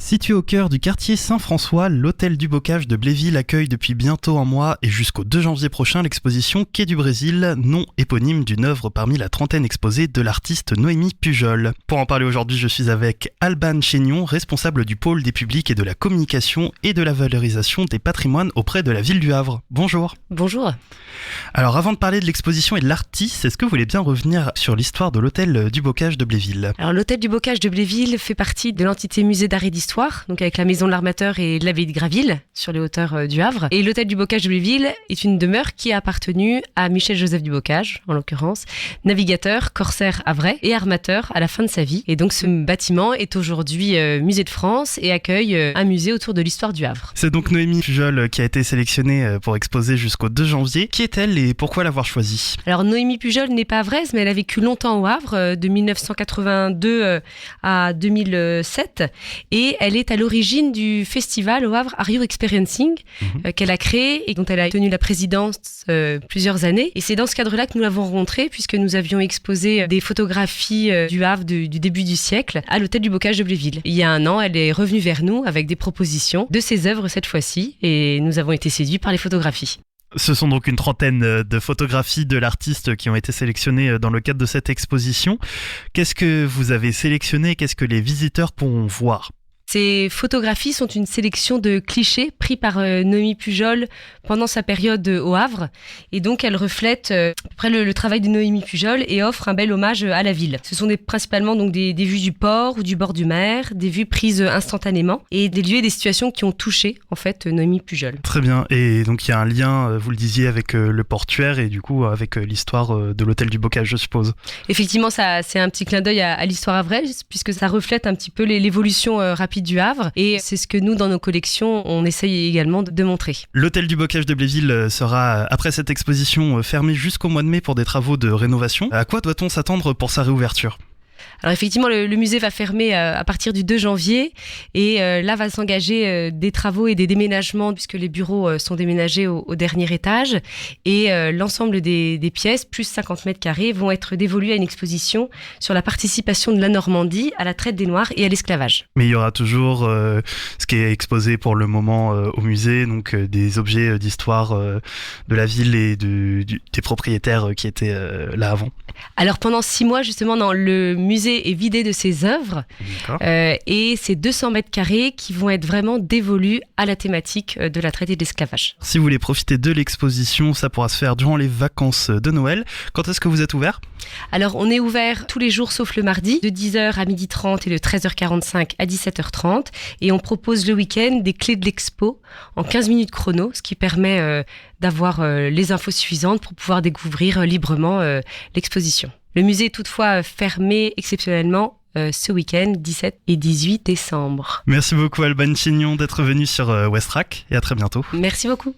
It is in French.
Situé au cœur du quartier Saint-François, l'hôtel du Bocage de Bléville accueille depuis bientôt un mois et jusqu'au 2 janvier prochain l'exposition Quai du Brésil, nom éponyme d'une œuvre parmi la trentaine exposée de l'artiste Noémie Pujol. Pour en parler aujourd'hui, je suis avec Alban Chénion, responsable du pôle des publics et de la communication et de la valorisation des patrimoines auprès de la ville du Havre. Bonjour. Bonjour. Alors avant de parler de l'exposition et de l'artiste, est-ce que vous voulez bien revenir sur l'histoire de l'hôtel du Bocage de Bléville ? Alors l'hôtel du Bocage de Bléville fait partie de l'entité musée d'art et d'histoire, donc avec la maison de l'Armateur et de l'abbaye de Graville, sur les hauteurs du Havre. Et l'hôtel du Bocage de Bléville est une demeure qui a appartenu à Michel-Joseph du Bocage, en l'occurrence, navigateur, corsaire havrais et armateur à la fin de sa vie. Et donc ce bâtiment est aujourd'hui musée de France et accueille un musée autour de l'histoire du Havre. C'est donc Noémie Pujol qui a été sélectionnée pour exposer jusqu'au 2 janvier. Qui est-elle et pourquoi l'avoir choisie ? Alors Noémie Pujol n'est pas havraise, mais elle a vécu longtemps au Havre, de 1982 à 2007, et elle est à l'origine du festival au Havre Are You Experiencing, qu'elle a créé et dont elle a tenu la présidence plusieurs années. Et c'est dans ce cadre-là que nous l'avons rencontrée, puisque nous avions exposé des photographies du Havre du début du siècle à l'hôtel du Bocage de Bléville. Il y a un an, elle est revenue vers nous avec des propositions de ses œuvres cette fois-ci, et nous avons été séduits par les photographies. Ce sont donc une trentaine de photographies de l'artiste qui ont été sélectionnées dans le cadre de cette exposition. Qu'est-ce que vous avez sélectionné et qu'est-ce que les visiteurs pourront voir ? Ces photographies sont une sélection de clichés pris par Noémie Pujol pendant sa période au Havre. Et donc, elles reflètent à peu près le travail de Noémie Pujol et offrent un bel hommage à la ville. Ce sont principalement donc des vues du port ou du bord du mer, des vues prises instantanément et des lieux et des situations qui ont touché en fait Noémie Pujol. Très bien. Et donc, il y a un lien, vous le disiez, avec le portuaire et du coup avec l'histoire de l'hôtel du Bocage, je suppose. Effectivement, ça, c'est un petit clin d'œil à l'histoire havraise puisque ça reflète un petit peu l'évolution rapide du Havre, et c'est ce que nous, dans nos collections, on essaye également de montrer. L'hôtel du Bocage de Bléville sera, après cette exposition, fermé jusqu'au mois de mai pour des travaux de rénovation. À quoi doit-on s'attendre pour sa réouverture ? Alors effectivement, le musée va fermer à partir du 2 janvier et là va s'engager des travaux et des déménagements puisque les bureaux sont déménagés au dernier étage et l'ensemble des pièces, plus 50 mètres carrés, vont être dévolues à une exposition sur la participation de la Normandie à la traite des Noirs et à l'esclavage. Mais il y aura toujours ce qui est exposé pour le moment au musée, donc des objets d'histoire de la ville et des propriétaires qui étaient là avant. Alors pendant 6 mois justement, le musée est vidé de ses œuvres et c'est 200 mètres carrés qui vont être vraiment dévolus à la thématique de la traite et de l'esclavage. Si vous voulez profiter de l'exposition, ça pourra se faire durant les vacances de Noël. Quand est-ce que vous êtes ouvert ? Alors on est ouvert tous les jours sauf le mardi, de 10h à 12h30 et de 13h45 à 17h30, et on propose le week-end des clés de l'expo en 15 minutes chrono, ce qui permet d'avoir les infos suffisantes pour pouvoir découvrir librement l'exposition. Le musée est toutefois fermé exceptionnellement ce week-end, 17 et 18 décembre. Merci beaucoup Alban Chénion d'être venu sur Westrack et à très bientôt. Merci beaucoup.